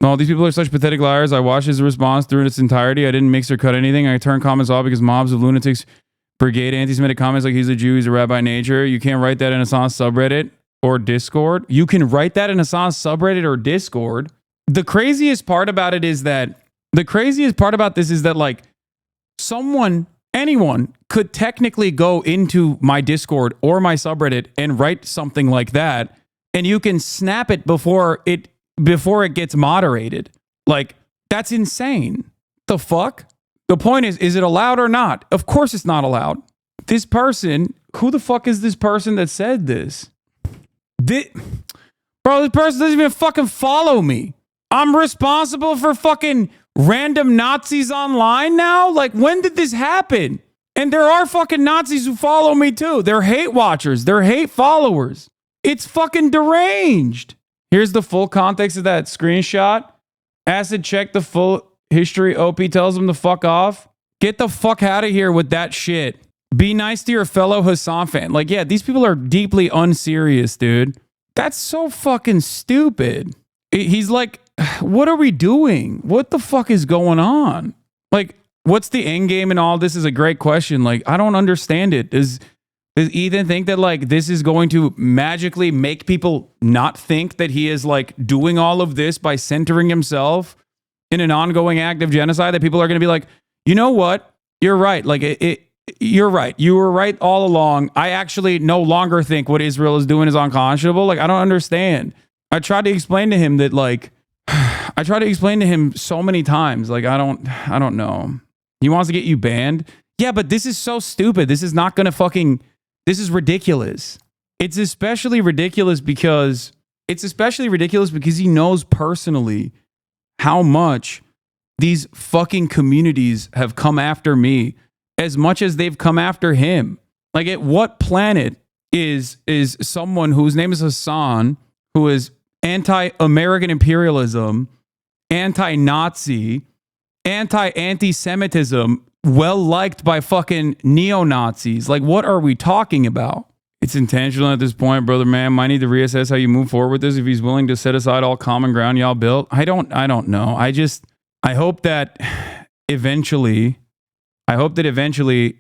No, these people are such pathetic liars. I watched his response through its entirety. I didn't mix or cut anything. I turned comments off because mobs of lunatics brigade anti-Semitic comments like he's a Jew, he's a rabbi nature. You can't write that in Hasan's subreddit or Discord. You can write that in Hasan's subreddit or Discord. The craziest part about it is that like anyone could technically go into my Discord or my subreddit and write something like that, and you can snap it before it gets moderated. Like, that's insane. The fuck? The point is it allowed or not? Of course it's not allowed. This person, who the fuck is this person that said this? Bro, this person doesn't even fucking follow me. I'm responsible for fucking random Nazis online now? Like, when did this happen? And there are fucking Nazis who follow me too. They're hate watchers. They're hate followers. It's fucking deranged. Here's the full context of that screenshot. Acid check the full history. OP tells him to fuck off. Get the fuck out of here with that shit. Be nice to your fellow Hasan fan. Like, yeah, these people are deeply unserious, dude. That's so fucking stupid. He's like, what are we doing? What the fuck is going on? Like, what's the end game in all this is a great question. Like, I don't understand it. Does Ethan think that like this is going to magically make people not think that he is like doing all of this by centering himself in an ongoing act of genocide, that people are going to be like, you know what? You're right. Like you're right. You were right all along. I actually no longer think what Israel is doing is unconscionable. Like, I don't understand. I tried to explain to him that like, I tried to explain to him so many times. Like, I don't know. He wants to get you banned. Yeah, but this is so stupid. This is not going to fucking, this is ridiculous. It's especially ridiculous because he knows personally how much these fucking communities have come after me as much as they've come after him. Like, at what planet is someone whose name is Hasan, who is anti-American imperialism, anti-Nazi, anti-Semitism, well-liked by fucking neo-Nazis? Like, what are we talking about? It's intentional at this point, brother man. Might need to reassess how you move forward with this if he's willing to set aside all common ground y'all built. I don't know. I hope that eventually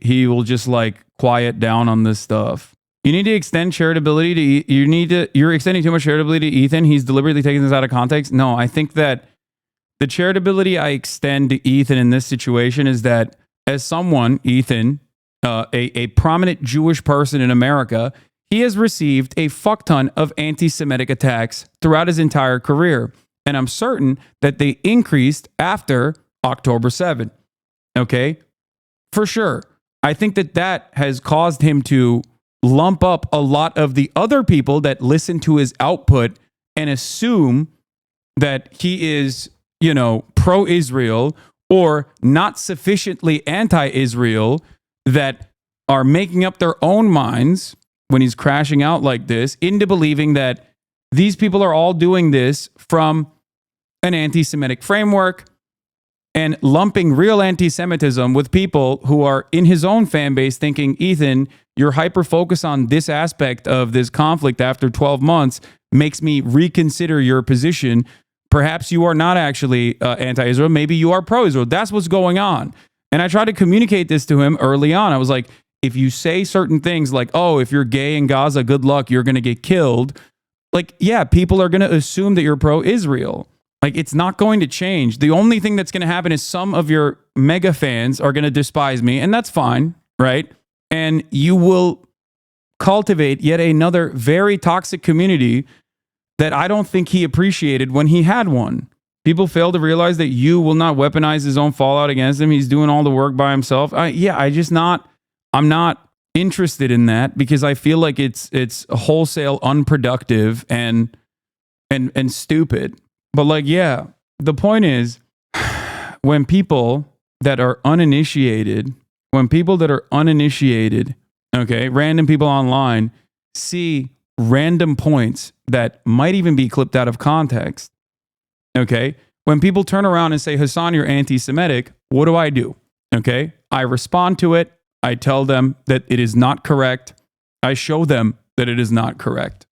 he will just like quiet down on this stuff. You need to extend charitability to, you're extending too much charitability to Ethan. He's deliberately taking this out of context. No, I think that the charitability I extend to Ethan in this situation is that as someone, Ethan, a prominent Jewish person in America, he has received a fuck ton of anti-Semitic attacks throughout his entire career. And I'm certain that they increased after October 7th. Okay? For sure. I think that has caused him to lump up a lot of the other people that listen to his output and assume that he is, pro-Israel or not sufficiently anti-Israel, that are making up their own minds when he's crashing out like this into believing that these people are all doing this from an anti-Semitic framework and lumping real anti-Semitism with people who are in his own fan base thinking, Ethan, your hyper-focus on this aspect of this conflict after 12 months makes me reconsider your position. Perhaps you are not actually anti-Israel. Maybe you are pro-Israel. That's what's going on. And I tried to communicate this to him early on. I was like, if you say certain things like, oh, if you're gay in Gaza, good luck, you're going to get killed. Like, yeah, people are going to assume that you're pro-Israel. Like, it's not going to change. The only thing that's going to happen is some of your mega fans are going to despise me, and that's fine, right? And you will cultivate yet another very toxic community that I don't think he appreciated when he had one. People fail to realize that you will not weaponize his own fallout against him. He's doing all the work by himself. I'm not interested in that because I feel like it's wholesale unproductive and stupid. But like, yeah, the point is when people that are uninitiated, okay, random people online see random points that might even be clipped out of context. Okay. When people turn around and say, Hasan, you're anti-Semitic, what do? Okay. I respond to it. I tell them that it is not correct. I show them that it is not correct.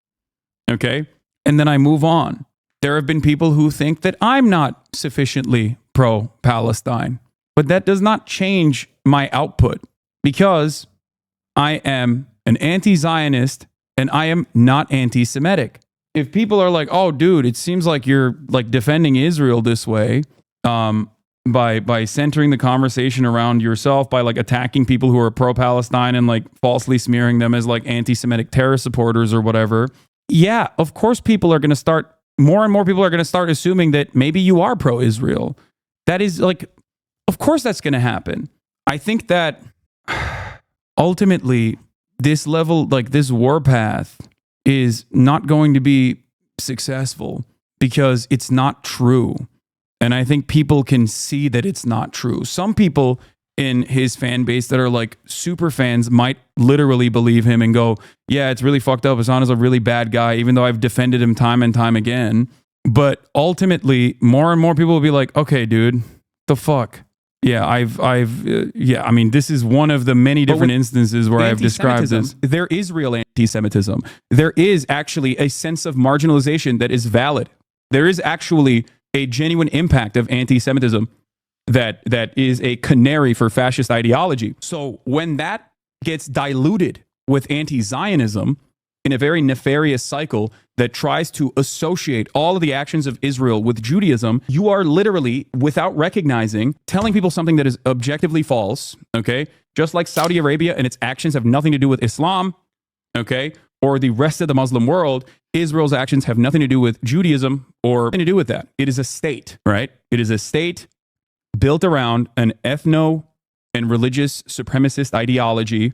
Okay. And then I move on. There have been people who think that I'm not sufficiently pro-Palestine, but that does not change my output because I am an anti-Zionist and I am not anti-Semitic. If people are like, oh, dude, it seems like you're like defending Israel this way, by centering the conversation around yourself, by like attacking people who are pro-Palestine and like falsely smearing them as like anti-Semitic terror supporters or whatever. Yeah, of course more and more people are going to start assuming that maybe you are pro-Israel. That is like, of course that's going to happen. I think that ultimately this level, like this warpath is not going to be successful because it's not true. And I think people can see that it's not true. Some people in his fan base that are like super fans might literally believe him and go, yeah, it's really fucked up. Hasan is a really bad guy, even though I've defended him time and time again. But ultimately, more and more people will be like, okay, dude, the fuck? Yeah, I mean, this is one of the many different instances where I've described this. There is real anti-Semitism. There is actually a sense of marginalization that is valid. There is actually a genuine impact of anti-Semitism that is a canary for fascist ideology. So when that gets diluted with anti-Zionism in a very nefarious cycle that tries to associate all of the actions of Israel with Judaism, you are literally, without recognizing, telling people something that is objectively false, okay? Just like Saudi Arabia and its actions have nothing to do with Islam, okay? Or the rest of the Muslim world, Israel's actions have nothing to do with Judaism or anything to do with that. It is a state, right? It is a state built around an ethno and religious supremacist ideology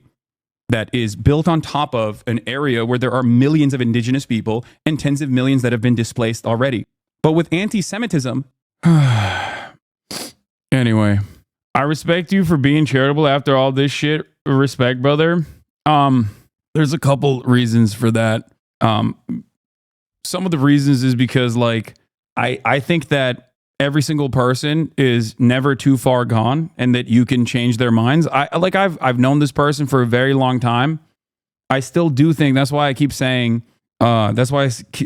that is built on top of an area where there are millions of indigenous people and tens of millions that have been displaced already. But with anti-Semitism, anyway, I respect you for being charitable after all this shit. Respect, brother. There's a couple reasons for that. Some of the reasons is because like I think that every single person is never too far gone and that you can change their minds. I've known this person for a very long time. I still do think that's why I keep saying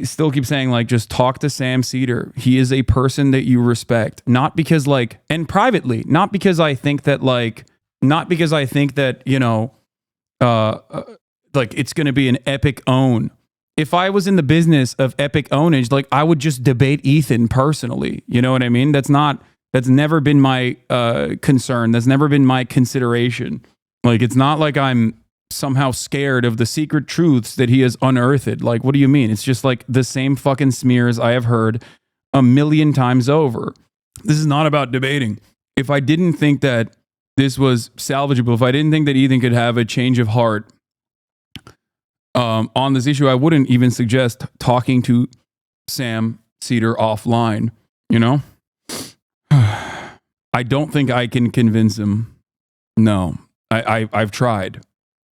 still keep saying like just talk to Sam Cedar. He is a person that you respect, not because like, and privately, not because I think that you know like it's going to be an epic own. If I was in the business of epic ownage, like I would just debate Ethan personally. You know what I mean? That's never been my concern. That's never been my consideration. Like, it's not like I'm somehow scared of the secret truths that he has unearthed. Like, what do you mean? It's just like the same fucking smears I have heard a million times over. This is not about debating. If I didn't think that this was salvageable, if I didn't think that Ethan could have a change of heart on this issue, I wouldn't even suggest talking to Sam Cedar offline, you know? I don't think I can convince him. No, I've tried.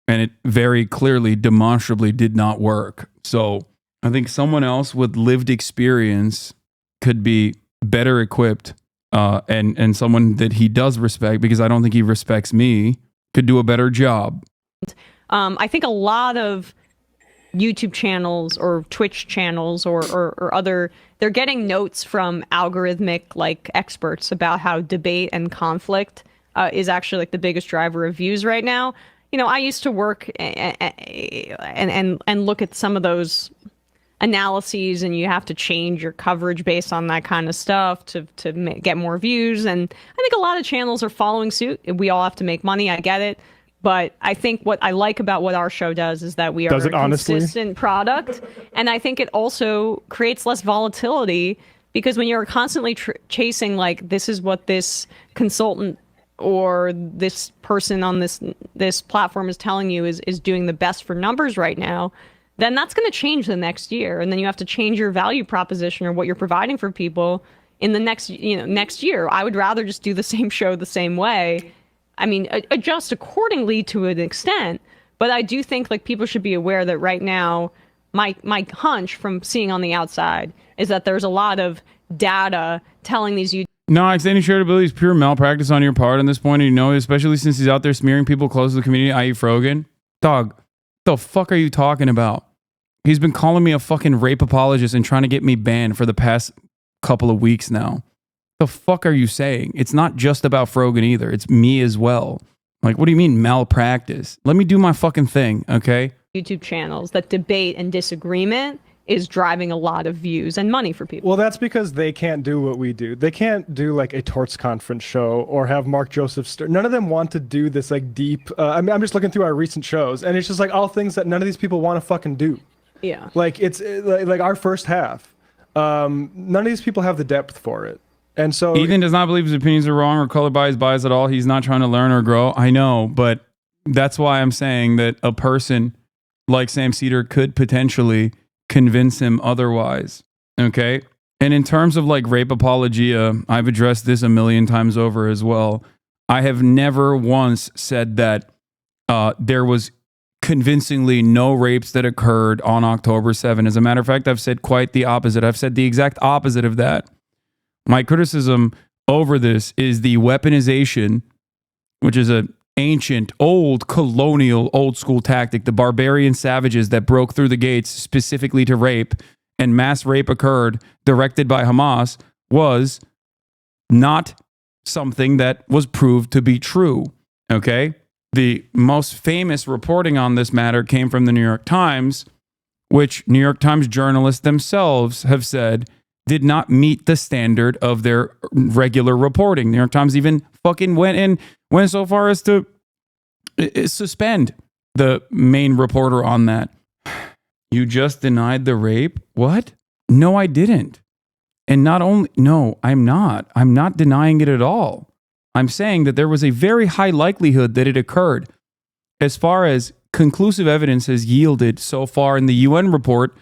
And it very clearly, demonstrably did not work. So I think someone else with lived experience could be better equipped, and someone that he does respect, because I don't think he respects me, could do a better job. I think a lot of YouTube channels or Twitch channels or other, they're getting notes from algorithmic like experts about how debate and conflict is actually like the biggest driver of views right now. You know, I used to work and look at some of those analyses, and you have to change your coverage based on that kind of stuff to get more views. And I think a lot of channels are following suit. We all have to make money. I get it. But I think what I like about what our show does is that we are a consistent product. And I think it also creates less volatility, because when you're constantly chasing, like, this is what this consultant or this person on this platform is telling you is doing the best for numbers right now, then that's going to change the next year. And then you have to change your value proposition or what you're providing for people in the next year. I would rather just do the same show the same way. I mean, adjust accordingly to an extent, but I do think like people should be aware that right now, my hunch from seeing on the outside is that there's a lot of data telling these No, extending shareability is pure malpractice on your part at this point, you know, especially since he's out there smearing people close to the community, i.e. Frogan. Dog, the fuck are you talking about? He's been calling me a fucking rape apologist and trying to get me banned for the past couple of weeks now. The fuck are you saying? It's not just about Frogan either. It's me as well. Like, what do you mean malpractice? Let me do my fucking thing, okay? YouTube channels that debate and disagreement is driving a lot of views and money for people. Well, that's because they can't do what we do. They can't do like a Torts conference show or have Mark Joseph Stern. None of them want to do this like deep. I mean, I'm just looking through our recent shows, and it's just like all things that none of these people want to fucking do. Yeah. Like it's like our first half. None of these people have the depth for it. And so Ethan does not believe his opinions are wrong or colored by his bias at all. He's not trying to learn or grow. I know, but that's why I'm saying that a person like Sam Cedar could potentially convince him otherwise. Okay? And in terms of like rape apologia, I've addressed this a million times over as well. I have never once said that there was convincingly no rapes that occurred on October 7. As a matter of fact, I've said quite the opposite. I've said the exact opposite of that. My criticism over this is the weaponization, which is an ancient, old, colonial, old school tactic. The barbarian savages that broke through the gates specifically to rape, and mass rape occurred, directed by Hamas, was not something that was proved to be true. Okay? The most famous reporting on this matter came from the New York Times, which New York Times journalists themselves have said did not meet the standard of their regular reporting. New York Times even fucking went so far as to suspend the main reporter on that. You just denied the rape? What? No, I didn't. And not only, no, I'm not. I'm not denying it at all. I'm saying that there was a very high likelihood that it occurred. As far as conclusive evidence has yielded so far in the UN report,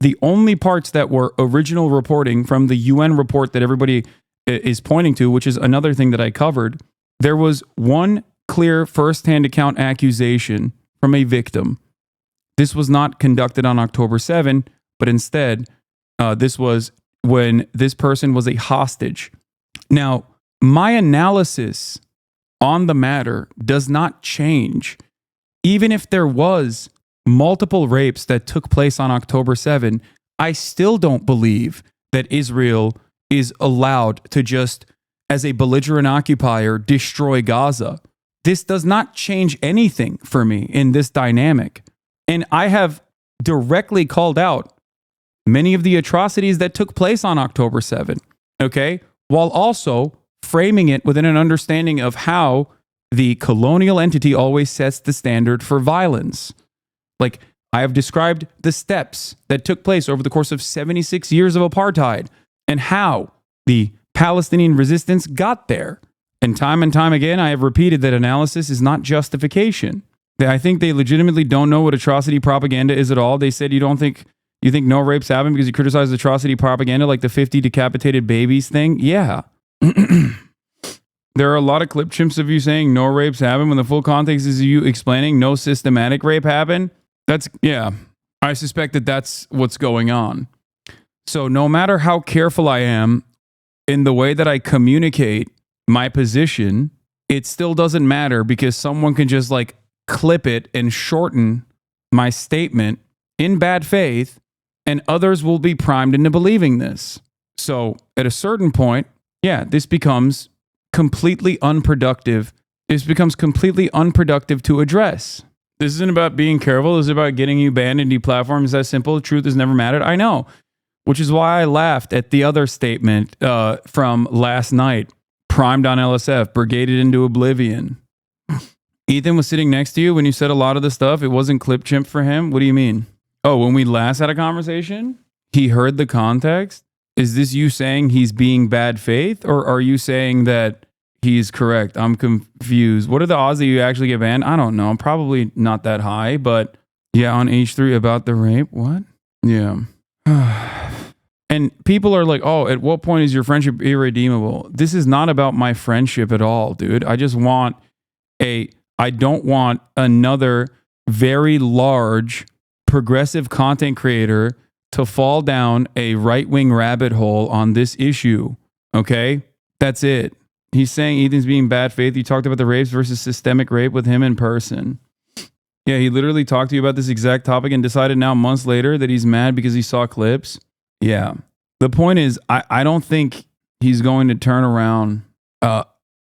the only parts that were original reporting from the UN report that everybody is pointing to, which is another thing that I covered, there was one clear firsthand account accusation from a victim. This was not conducted on October 7, but instead, this was when this person was a hostage. Now, my analysis on the matter does not change. Even if there was multiple rapes that took place on October 7, I still don't believe that Israel is allowed to just, as a belligerent occupier, destroy Gaza. This does not change anything for me in this dynamic. And I have directly called out many of the atrocities that took place on October 7, okay? While also framing it within an understanding of how the colonial entity always sets the standard for violence. Like, I have described the steps that took place over the course of 76 years of apartheid and how the Palestinian resistance got there. And time again, I have repeated that analysis is not justification. I think they legitimately don't know what atrocity propaganda is at all. They said you think no rapes happen because you criticize atrocity propaganda like the 50 decapitated babies thing? Yeah. There are a lot of clip chimps of you saying no rapes happen when the full context is you explaining no systematic rape happened. Yeah. I suspect that that's what's going on. So no matter how careful I am in the way that I communicate my position, it still doesn't matter because someone can just like clip it and shorten my statement in bad faith, and others will be primed into believing this. So at a certain point, yeah, this becomes completely unproductive. This becomes completely unproductive to address. This isn't about being careful. This is about getting you banned and deplatformed. It's that simple. The truth has never mattered. I know, which is why I laughed at the other statement from last night. Primed on LSF, brigaded into oblivion. Ethan was sitting next to you when you said a lot of the stuff. It wasn't clip chimp for him. What do you mean? Oh, when we last had a conversation, he heard the context. Is this you saying he's being bad faith, or are you saying that he's correct? I'm confused. What are the odds that you actually get banned? I don't know. Probably not that high, but yeah, on H3 about the rape. What? Yeah. And people are like, oh, at what point is your friendship irredeemable? This is not about my friendship at all, dude. I don't want another very large progressive content creator to fall down a right-wing rabbit hole on this issue. Okay? That's it. He's saying Ethan's being bad faith. You talked about the rapes versus systemic rape with him in person. Yeah, he literally talked to you about this exact topic and decided now months later that he's mad because he saw clips. Yeah. The point is, I don't think he's going to turn around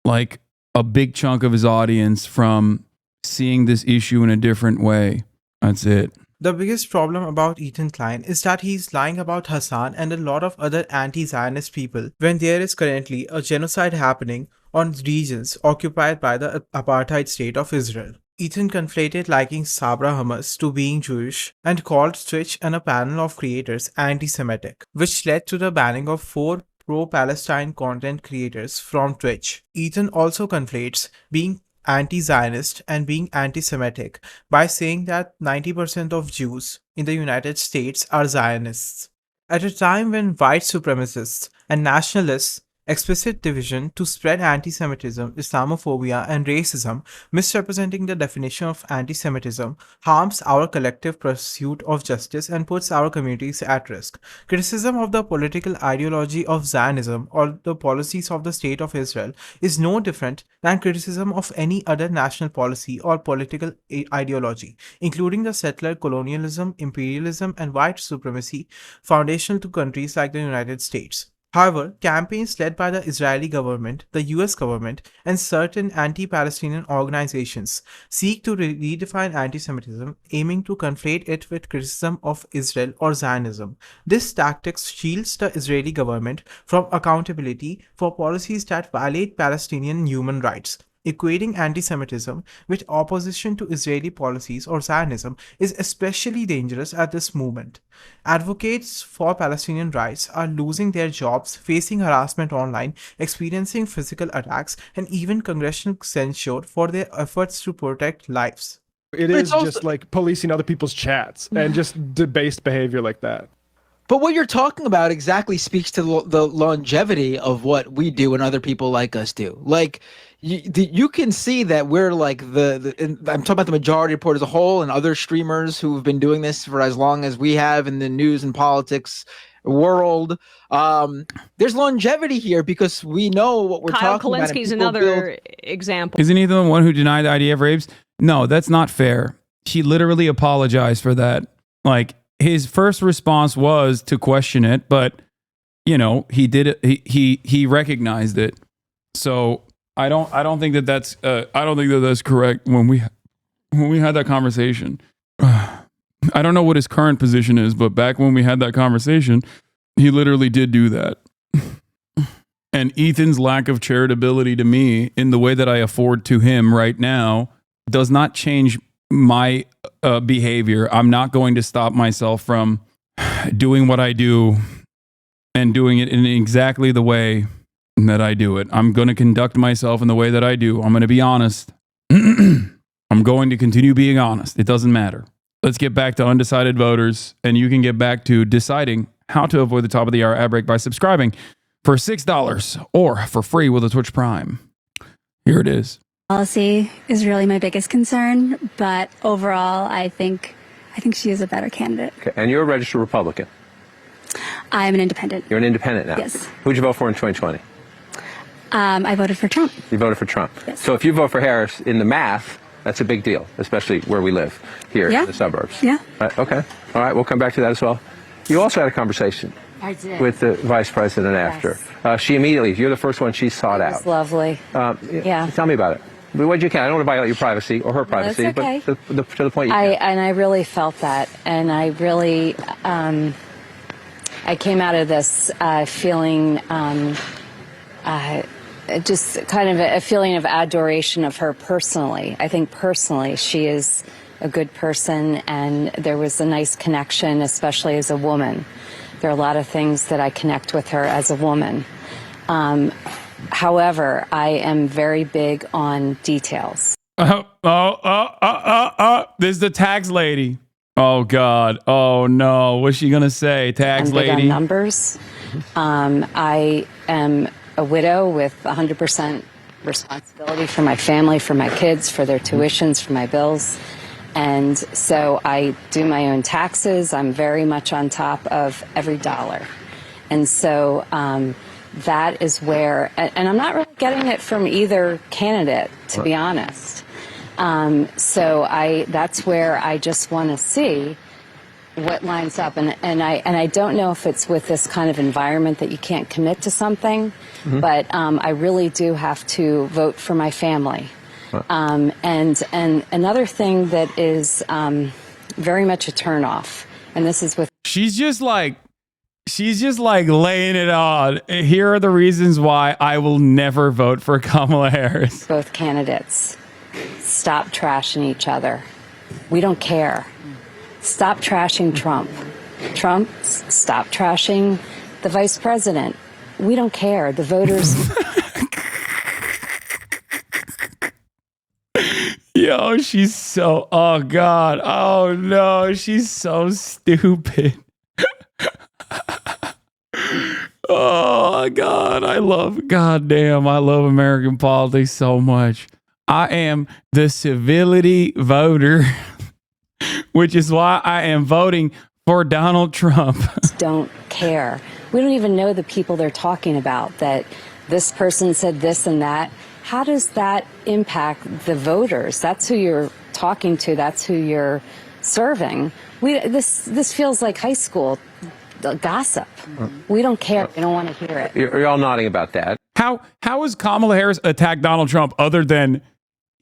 like a big chunk of his audience from seeing this issue in a different way. That's it. The biggest problem about Ethan Klein is that he's lying about Hassan and a lot of other anti-Zionist people when there is currently a genocide happening on regions occupied by the apartheid state of Israel. Ethan conflated liking Sabra hummus to being Jewish and called Twitch and a panel of creators anti-Semitic, which led to the banning of 4 pro-Palestine content creators from Twitch. Ethan also conflates being anti-Zionist and being anti-Semitic by saying that 90% of Jews in the United States are Zionists. At a time when white supremacists and nationalists explicit division to spread anti-Semitism, Islamophobia, and racism, misrepresenting the definition of anti-Semitism, harms our collective pursuit of justice and puts our communities at risk. Criticism of the political ideology of Zionism or the policies of the State of Israel is no different than criticism of any other national policy or political ideology, including the settler colonialism, imperialism, and white supremacy foundational to countries like the United States. However, campaigns led by the Israeli government, the US government, and certain anti-Palestinian organizations seek to redefine anti-Semitism, aiming to conflate it with criticism of Israel or Zionism. This tactic shields the Israeli government from accountability for policies that violate Palestinian human rights. Equating anti-Semitism with opposition to Israeli policies or Zionism is especially dangerous at this moment. Advocates for Palestinian rights are losing their jobs, facing harassment online, experiencing physical attacks, and even congressional censure for their efforts to protect lives. It is just like policing other people's chats and just debased behavior like that. But what you're talking about exactly speaks to the longevity of what we do and other people like us do. Like, you can see that we're like I'm talking about the majority report as a whole and other streamers who have been doing this for as long as we have in the news and politics world. There's longevity here because we know what we're Kyle talking about. Kalinski's another example. Isn't he the one who denied the IDF rapes? No, that's not fair. He literally apologized for that. Like, his first response was to question it, but you know, he did it. He recognized it. So I don't think that that's correct. When we had that conversation, I don't know what his current position is, but back when we had that conversation, he literally did do that. And Ethan's lack of charitability to me in the way that I afford to him right now does not change my behavior. I'm not going to stop myself from doing what I do and doing it in exactly the way that I do it. I'm going to conduct myself in the way that I do. I'm going to be honest. I'm going to continue being honest. It doesn't matter. Let's get back to undecided voters, and you can get back to deciding how to avoid the top of the hour ad break by subscribing for $6 or for free with a Twitch Prime. Here it is. Policy is really my biggest concern, but overall, I think she is a better candidate. Okay. And you're a registered Republican. I'm an independent. You're an independent now. Yes. Who'd you vote for in 2020? I voted for Trump. You voted for Trump. Yes. So if you vote for Harris, in the math, that's a big deal, especially where we live here Yeah. in the suburbs. Yeah. Okay. All right. We'll come back to that as well. You also had a conversation I did. with the vice president after. She immediately, you're the first one she sought It out. was lovely. Yeah. Tell me about it. What you can. I don't want to violate your privacy or her privacy, that's okay. but to the point you can. I really felt that, and I really I came out of this feeling just kind of a feeling of adoration of her personally. I think personally she is a good person, and there was a nice connection, especially as a woman. There are a lot of things that I connect with her as a woman. However, I am very big on details. This is the tax lady. Oh God. Oh no. What's she gonna say? Tax I'm big lady. on numbers. I am a widow with 100% responsibility for my family, for my kids, for their tuitions, for my bills. And so I do my own taxes. I'm very much on top of every dollar. And so that is where, and I'm not really getting it from either candidate, to be honest. That's where I just want to see what lines up, and I don't know if it's with this kind of environment that you can't commit to something, but I really do have to vote for my family. And another thing that is very much a turnoff, and this is with She's just like laying it on. Here are the reasons why I will never vote for Kamala Harris. both candidates. Stop trashing each other. We don't care. Stop trashing Trump. Trump, stop trashing the vice president. We don't care. The voters. Yo, she's so, oh God. Oh no, she's so stupid. Oh God, I love American politics so much. I am the civility voter, which is why I am voting for Donald Trump. don't care. We don't even know the people they're talking about, that this person said this and that. How does that impact the voters? That's who you're talking to. That's who you're serving. This feels like high school gossip. We don't care. We don't want to hear it. You're all nodding about that. How has Kamala Harris attacked Donald Trump other than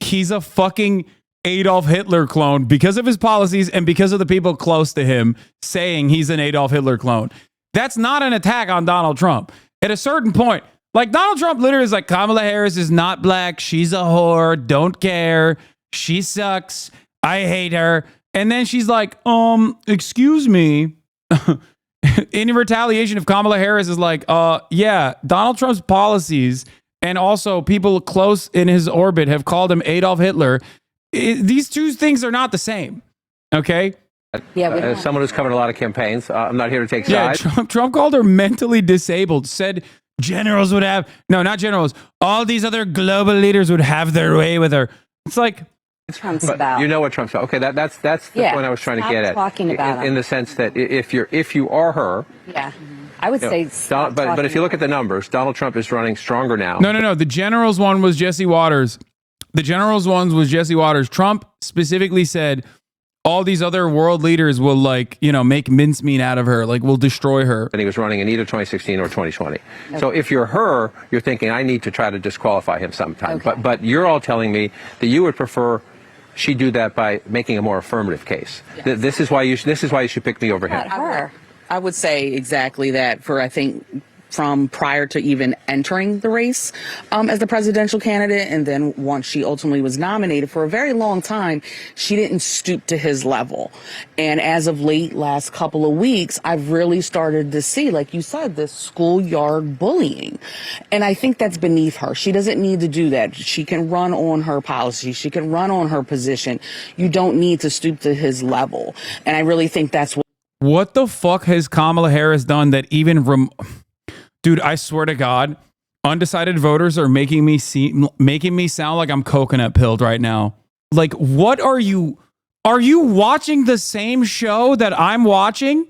he's a fucking Adolf Hitler clone because of his policies and because of the people close to him saying he's an Adolf Hitler clone? That's not an attack on Donald Trump. At a certain point, like Donald Trump literally is like, Kamala Harris is not black. She's a whore. Don't care. She sucks. I hate her. And then she's like, excuse me. In retaliation, if Kamala Harris is like, yeah, Donald Trump's policies and also people close in his orbit have called him Adolf Hitler. These two things are not the same. Okay. Yeah, As someone who's covered a lot of campaigns, I'm not here to take sides. Trump called her mentally disabled, said generals would have, no, not generals, all these other global leaders would have their way with her. It's like, Trump's but about. you know what Trump's about. Okay, that's the point I was trying to get at. Talking about in the sense that if you are her, yeah, I would say. But if you look at the numbers, Donald Trump is running stronger now. No. The generals one was Jesse Waters. Trump specifically said all these other world leaders will make mincemeat out of her, like will destroy her. And he was running in either 2016 or 2020. Okay. So if you're her, you're thinking I need to try to disqualify him sometime. Okay. But you're all telling me that you would prefer she do that by making a more affirmative case. Yes. This is why you should pick me over him. Her. I would say exactly that. I think from prior to even entering the race as the presidential candidate, and then once she ultimately was nominated, for a very long time she didn't stoop to his level. And as of late, last couple of weeks, I've really started to see, like you said, this schoolyard bullying, and I think that's beneath her. She doesn't need to do that. She can run on her policy, she can run on her position. You don't need to stoop to his level, and I really think that's what the fuck has Kamala Harris done that even dude, I swear to God, undecided voters are making me sound like I'm coconut pilled right now. Like, what are you watching the same show that I'm watching?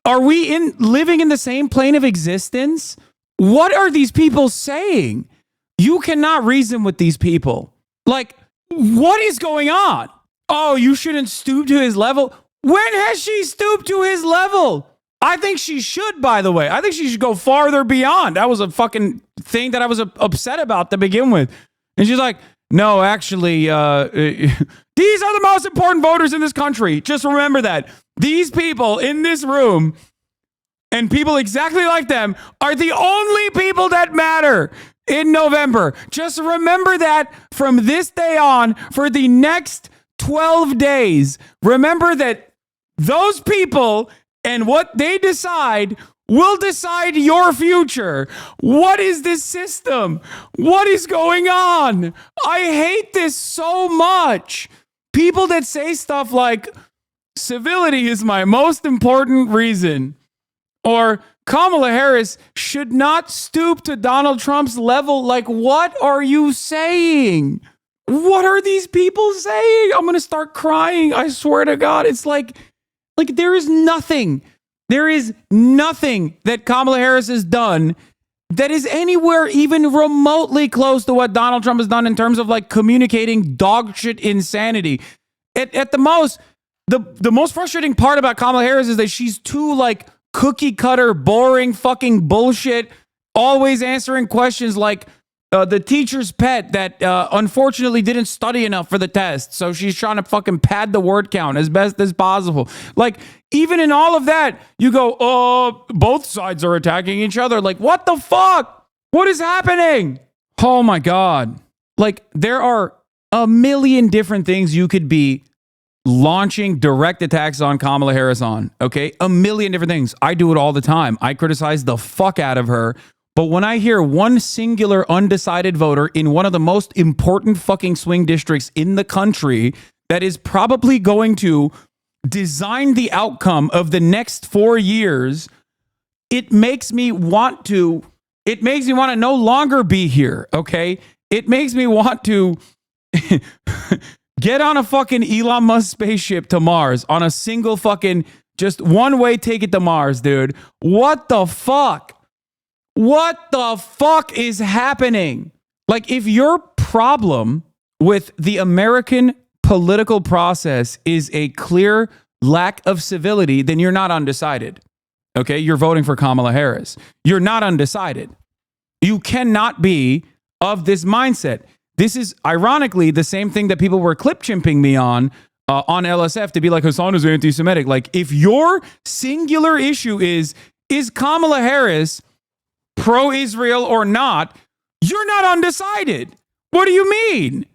Are we living in the same plane of existence? What are these people saying? You cannot reason with these people. Like, what is going on? Oh, you shouldn't stoop to his level. When has she stooped to his level? I think she should, by the way. I think she should go farther beyond. That was a fucking thing that I was upset about to begin with. And she's like, no, actually, these are the most important voters in this country. Just remember that. These people in this room and people exactly like them are the only people that matter in November. Just remember that from this day on for the next 12 days. Remember that those people and what they decide will decide your future. What is this system? What is going on? I hate this so much. People that say stuff like, civility is my most important reason, or Kamala Harris should not stoop to Donald Trump's level. Like, what are you saying? What are these people saying? I'm going to start crying. I swear to God. It's like there is nothing that Kamala Harris has done that is anywhere even remotely close to what Donald Trump has done in terms of like communicating dog shit insanity. At the most, the most frustrating part about Kamala Harris is that she's too like cookie cutter, boring fucking bullshit, always answering questions like the teacher's pet that unfortunately didn't study enough for the test. So she's trying to fucking pad the word count as best as possible. Like, even in all of that, you go, both sides are attacking each other. Like, what the fuck? What is happening? Oh my God. Like, there are a million different things you could be launching direct attacks on Kamala Harris on, okay? A million different things. I do it all the time. I criticize the fuck out of her. But when I hear one singular undecided voter in one of the most important fucking swing districts in the country that is probably going to design the outcome of the next 4 years, it makes me want to no longer be here, okay? It makes me want to get on a fucking Elon Musk spaceship to Mars on a single fucking, just one-way ticket to Mars, dude. What the fuck? What the fuck is happening? Like, if your problem with the American political process is a clear lack of civility, then you're not undecided. Okay? You're voting for Kamala Harris. You're not undecided. You cannot be of this mindset. This is ironically the same thing that people were clip chimping me on LSF to be like, Hasan is anti-Semitic. Like, if your singular issue is Kamala Harris pro-Israel or not, you're not undecided. What do you mean?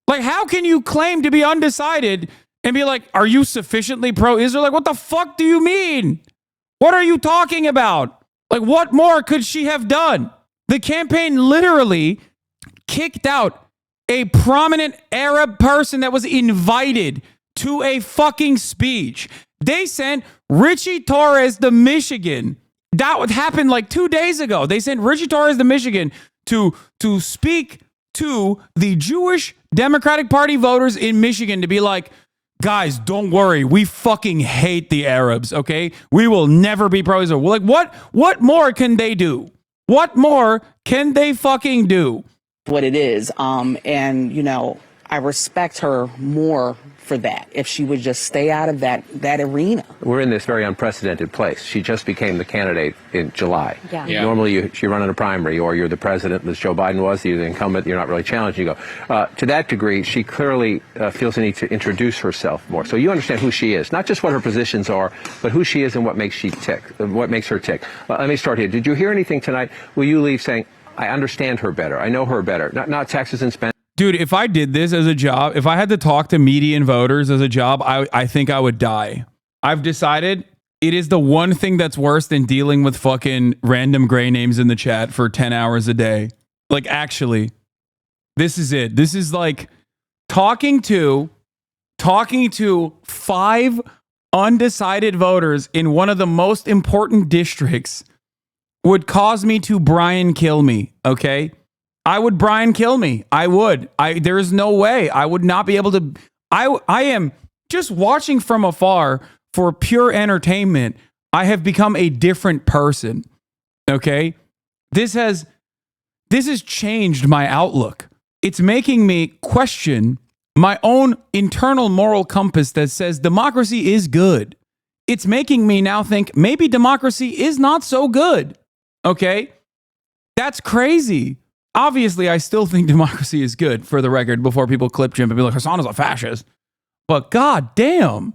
Like, how can you claim to be undecided and be like, are you sufficiently pro-Israel? Like, what the fuck do you mean? What are you talking about? Like, what more could she have done? The campaign literally kicked out a prominent Arab person that was invited to a fucking speech. They sent Richie Torres to Michigan. That happened like 2 days ago. They sent Richie Torres to Michigan to speak to the Jewish Democratic Party voters in Michigan to be like, guys, don't worry. We fucking hate the Arabs, okay? We will never be pro-Israel. Like, what more can they do? What more can they fucking do? What it is. And, you know, I respect her more for that if she would just stay out of that arena. We're in this very unprecedented place. She just became the candidate in July. Yeah. Normally you run in a primary, or you're the president, as Joe Biden was, you're the incumbent, you're not really challenged, you go. To that degree, she clearly feels the need to introduce herself more. So you understand who she is, not just what her positions are, but who she is and what makes her tick. Let me start here. Did you hear anything tonight? Will you leave saying, I understand her better, I know her better, not taxes and spending? Dude, if I did this as a job, if I had to talk to median voters as a job, I think I would die. I've decided it is the one thing that's worse than dealing with fucking random gray names in the chat for 10 hours a day. Like, actually, this is it. This is like talking to 5 undecided voters in one of the most important districts would cause me to Brian kill me, okay? I would Brian kill me. I would. There is no way. I would not be able to. I am just watching from afar for pure entertainment. I have become a different person. Okay? This has changed my outlook. It's making me question my own internal moral compass that says democracy is good. It's making me now think maybe democracy is not so good. Okay? That's crazy. Obviously, I still think democracy is good, for the record, before people clip Jim and be like, Hasan is a fascist. But god damn.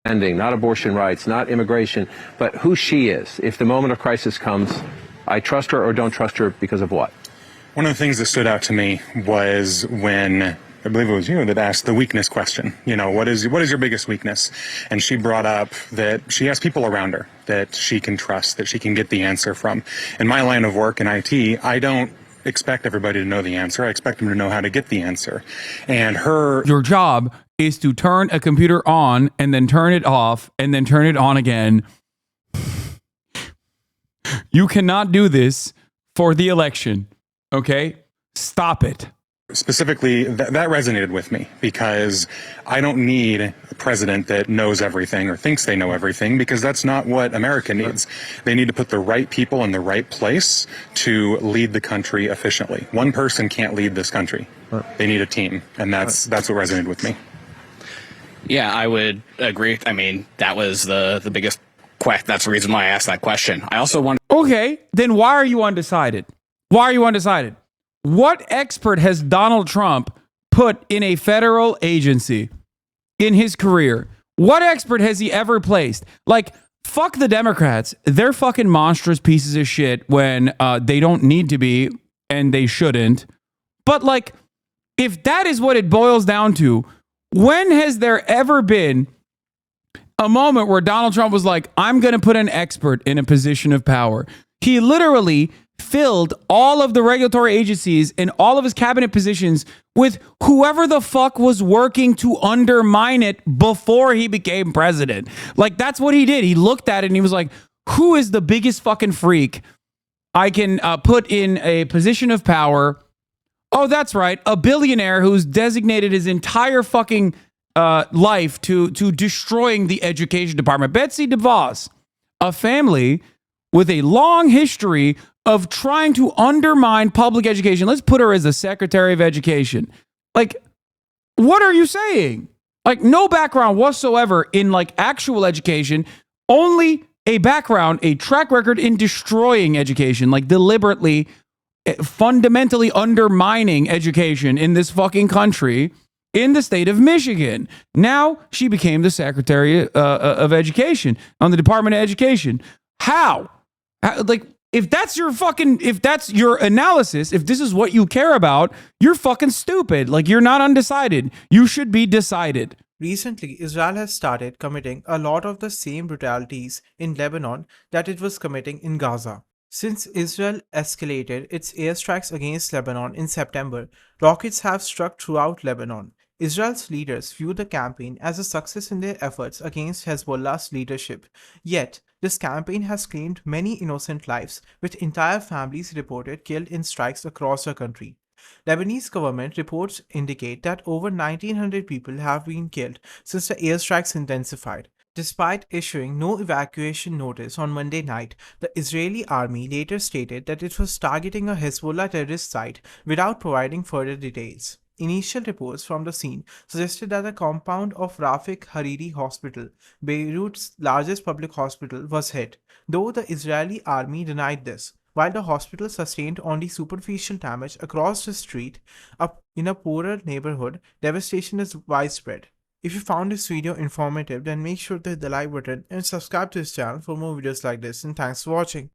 Not abortion rights, not immigration, but who she is. If the moment of crisis comes, I trust her or don't trust her because of what? One of the things that stood out to me was when, I believe it was you that asked the weakness question. You know, what is your biggest weakness? And she brought up that she has people around her that she can trust, that she can get the answer from. In my line of work in IT, I don't expect everybody to know the answer. I expect them to know how to get the answer. And your job is to turn a computer on and then turn it off and then turn it on again. You cannot do this for the election. Okay? Stop it. specifically, that resonated with me because I don't need a president that knows everything or thinks they know everything, because that's not what America needs. They need to put the right people in the right place to lead the country efficiently. One person can't lead this country. They need a team, and that's what resonated with me. Yeah, I would agree. I mean, that was the biggest that's the reason why I asked that question. I also want. Okay, then why are you undecided? Why are you undecided? What expert has Donald Trump put in a federal agency in his career? What expert has he ever placed? Like, fuck the Democrats. They're fucking monstrous pieces of shit when they don't need to be, and they shouldn't. But like, if that is what it boils down to, when has there ever been a moment where Donald Trump was like, I'm going to put an expert in a position of power? He literally filled all of the regulatory agencies and all of his cabinet positions with whoever the fuck was working to undermine it before he became president. Like, that's what he did. He looked at it and he was like, who is the biggest fucking freak I can put in a position of power? Oh, that's right. A billionaire who's designated his entire fucking life to destroying the education department. Betsy DeVos, a family with a long history of trying to undermine public education. Let's put her as the Secretary of Education. Like, what are you saying? Like, no background whatsoever in like actual education, only a background, a track record in destroying education, like deliberately, fundamentally undermining education in this fucking country, in the state of Michigan. Now she became the Secretary of Education on the Department of Education. How? Like, if that's your analysis, if this is what you care about, you're fucking stupid. Like, you're not undecided. You should be decided. Recently, Israel has started committing a lot of the same brutalities in Lebanon that it was committing in Gaza. Since Israel escalated its airstrikes against Lebanon in September, rockets have struck throughout Lebanon. Israel's leaders view the campaign as a success in their efforts against Hezbollah's leadership. Yet, this campaign has claimed many innocent lives, with entire families reported killed in strikes across the country. Lebanese government reports indicate that over 1,900 people have been killed since the airstrikes intensified. Despite issuing no evacuation notice on Monday night, the Israeli army later stated that it was targeting a Hezbollah terrorist site without providing further details. Initial reports from the scene suggested that the compound of Rafik Hariri Hospital, Beirut's largest public hospital, was hit, though the Israeli army denied this. While the hospital sustained only superficial damage across the street in a poorer neighborhood, devastation is widespread. If you found this video informative, then make sure to hit the like button and subscribe to this channel for more videos like this, and thanks for watching.